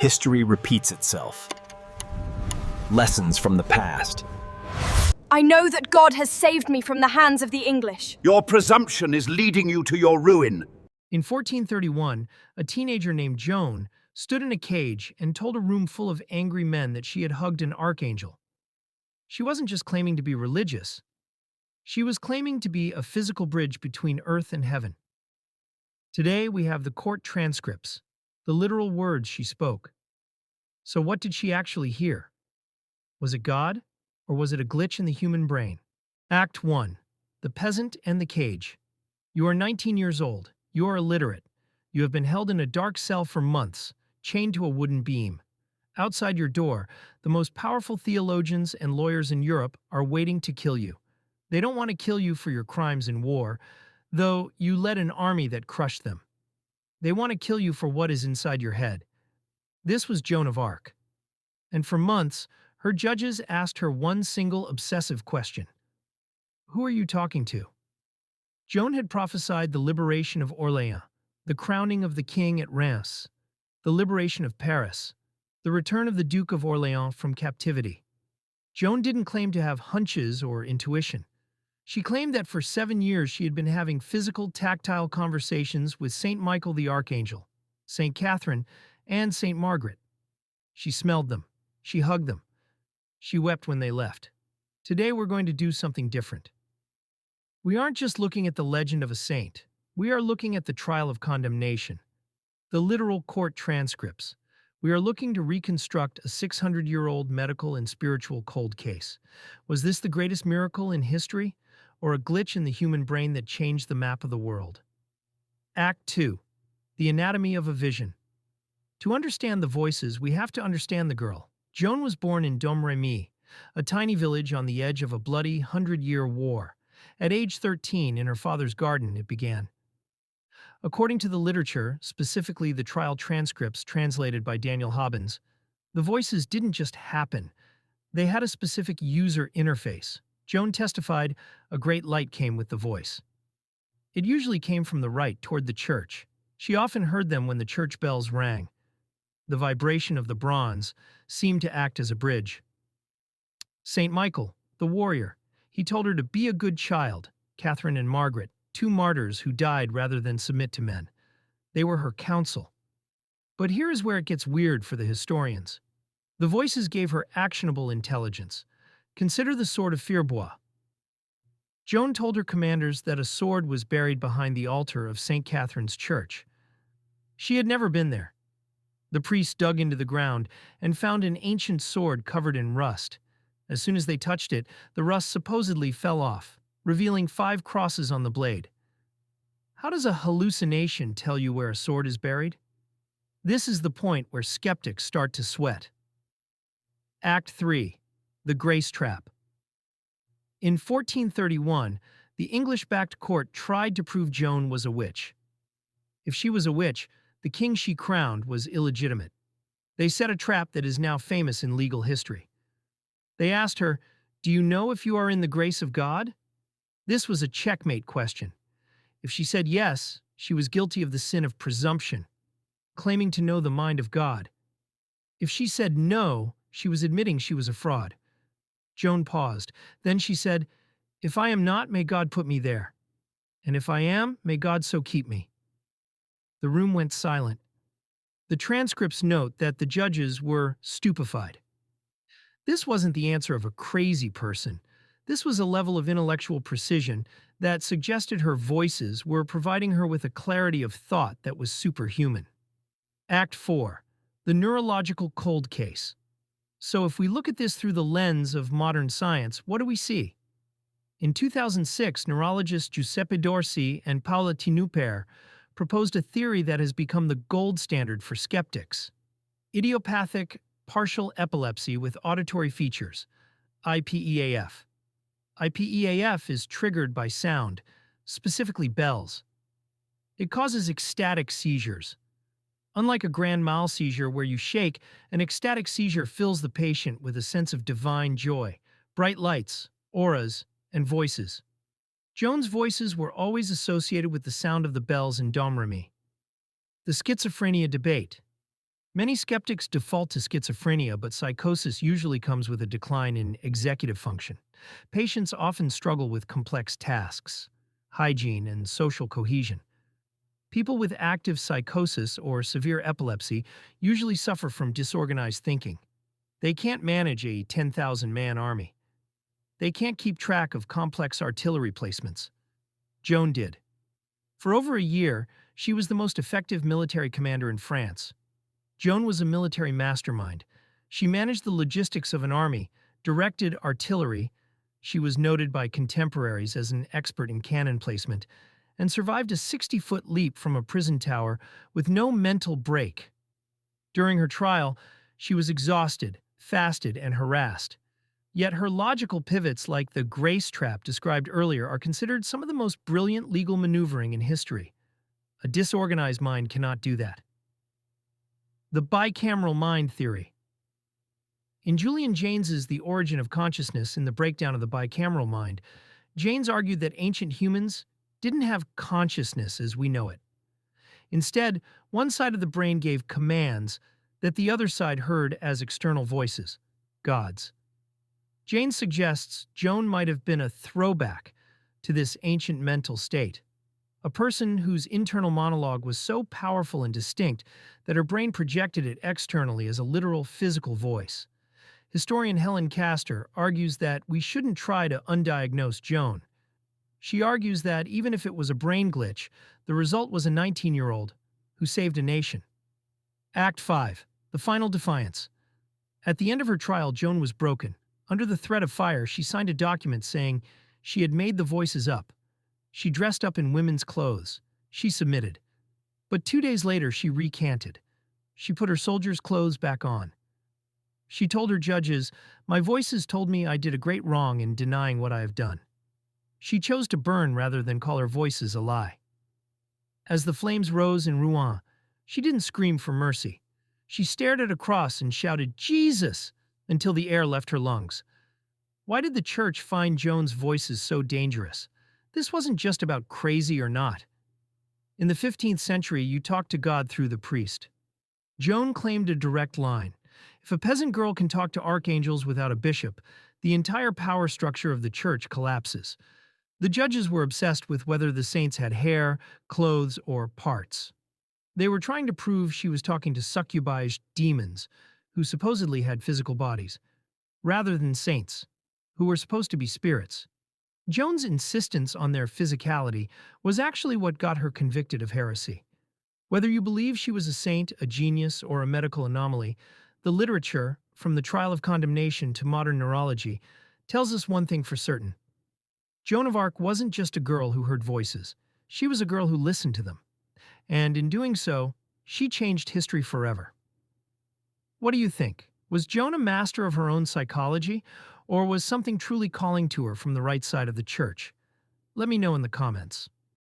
History repeats itself. Lessons from the past. I know that God has saved me from the hands of the English. Your presumption is leading you to your ruin. In 1431, a teenager named Joan stood in a cage and told a room full of angry men that she had hugged an archangel. She wasn't just claiming to be religious. She was claiming to be a physical bridge between earth and heaven. Today, we have the court transcripts, the literal words she spoke. So what did she actually hear? Was it God, or was it a glitch in the human brain? Act 1. The Peasant and the Cage. You are 19 years old. You are illiterate. You have been held in a dark cell for months, chained to a wooden beam. Outside your door, the most powerful theologians and lawyers in Europe are waiting to kill you. They don't want to kill you for your crimes in war, though you led an army that crushed them. They want to kill you for what is inside your head. This was Joan of Arc. And for months, her judges asked her one single obsessive question. Who are you talking to? Joan had prophesied the liberation of Orléans, the crowning of the king at Reims, the liberation of Paris, the return of the Duke of Orléans from captivity. Joan didn't claim to have hunches or intuition. She claimed that for 7 years she had been having physical, tactile conversations with Saint Michael the Archangel, Saint Catherine, and Saint Margaret. She smelled them. She hugged them. She wept when they left. Today we're going to do something different. We aren't just looking at the legend of a saint. We are looking at the trial of condemnation, the literal court transcripts. We are looking to reconstruct a 600-year-old medical and spiritual cold case. Was this the greatest miracle in history, or a glitch in the human brain that changed the map of the world? Act 2. The Anatomy of a Vision. To understand the voices, we have to understand the girl. Joan was born in Domremy, a tiny village on the edge of a bloody 100-year war. At age 13, in her father's garden, it began. According to the literature, specifically the trial transcripts translated by Daniel Hobbins, the voices didn't just happen. They had a specific user interface. Joan testified, a great light came with the voice. It usually came from the right toward the church. She often heard them when the church bells rang. The vibration of the bronze seemed to act as a bridge. Saint Michael, the warrior, he told her to be a good child. Catherine and Margaret, 2 martyrs who died rather than submit to men. They were her counsel. But here is where it gets weird for the historians. The voices gave her actionable intelligence. Consider the sword of Fierbois. Joan told her commanders that a sword was buried behind the altar of St. Catherine's church. She had never been there. The priests dug into the ground and found an ancient sword covered in rust. As soon as they touched it, the rust supposedly fell off, revealing 5 crosses on the blade. How does a hallucination tell you where a sword is buried? This is the point where skeptics start to sweat. Act 3. The Grace Trap. In 1431, the English-backed court tried to prove Joan was a witch. If she was a witch, the king she crowned was illegitimate. They set a trap that is now famous in legal history. They asked her, "Do you know if you are in the grace of God?" This was a checkmate question. If she said yes, she was guilty of the sin of presumption, claiming to know the mind of God. If she said no, she was admitting she was a fraud. Joan paused. Then she said, "If I am not, may God put me there. And if I am, may God so keep me." The room went silent. The transcripts note that the judges were stupefied. This wasn't the answer of a crazy person. This was a level of intellectual precision that suggested her voices were providing her with a clarity of thought that was superhuman. Act 4. The Neurological Cold Case. So if we look at this through the lens of modern science, what do we see? In 2006, neurologists Giuseppe Dorsi and Paola Tinuper proposed a theory that has become the gold standard for skeptics. Idiopathic partial epilepsy with auditory features, IPEAF. IPEAF is triggered by sound, specifically bells. It causes ecstatic seizures. Unlike a grand mal seizure where you shake, an ecstatic seizure fills the patient with a sense of divine joy, bright lights, auras, and voices. Joan's voices were always associated with the sound of the bells in Domremy. The schizophrenia debate. Many skeptics default to schizophrenia, but psychosis usually comes with a decline in executive function. Patients often struggle with complex tasks, hygiene, and social cohesion. People with active psychosis or severe epilepsy usually suffer from disorganized thinking. They can't manage a 10,000-man army. They can't keep track of complex artillery placements. Joan did. For over a year, she was the most effective military commander in France. Joan was a military mastermind. She managed the logistics of an army, directed artillery. She was noted by contemporaries as an expert in cannon placement, and survived a 60-foot leap from a prison tower with no mental break. During her trial, she was exhausted, fasted, and harassed. Yet her logical pivots, like the grace trap described earlier, are considered some of the most brilliant legal maneuvering in history. A disorganized mind cannot do that. The bicameral mind theory. In Julian Jaynes' The Origin of Consciousness in the Breakdown of the Bicameral Mind, Jaynes argued that ancient humans didn't have consciousness as we know it. Instead, one side of the brain gave commands that the other side heard as external voices, gods. Jaynes suggests Joan might have been a throwback to this ancient mental state, a person whose internal monologue was so powerful and distinct that her brain projected it externally as a literal physical voice. Historian Helen Castor argues that we shouldn't try to undiagnose Joan. She argues that even if it was a brain glitch, the result was a 19-year-old who saved a nation. Act 5. The Final Defiance. At the end of her trial, Joan was broken. Under the threat of fire, she signed a document saying she had made the voices up. She dressed up in women's clothes. She submitted. But 2 days later, she recanted. She put her soldier's clothes back on. She told her judges, "My voices told me I did a great wrong in denying what I have done." She chose to burn rather than call her voices a lie. As the flames rose in Rouen, she didn't scream for mercy. She stared at a cross and shouted, "Jesus!" until the air left her lungs. Why did the church find Joan's voices so dangerous? This wasn't just about crazy or not. In the 15th century, you talked to God through the priest. Joan claimed a direct line. If a peasant girl can talk to archangels without a bishop, the entire power structure of the church collapses. The judges were obsessed with whether the saints had hair, clothes, or parts. They were trying to prove she was talking to succubi demons, who supposedly had physical bodies, rather than saints, who were supposed to be spirits. Joan's insistence on their physicality was actually what got her convicted of heresy. Whether you believe she was a saint, a genius, or a medical anomaly, the literature, from the trial of condemnation to modern neurology, tells us one thing for certain. Joan of Arc wasn't just a girl who heard voices. She was a girl who listened to them. And in doing so, she changed history forever. What do you think? Was Joan a master of her own psychology, or was something truly calling to her from the right side of the church? Let me know in the comments.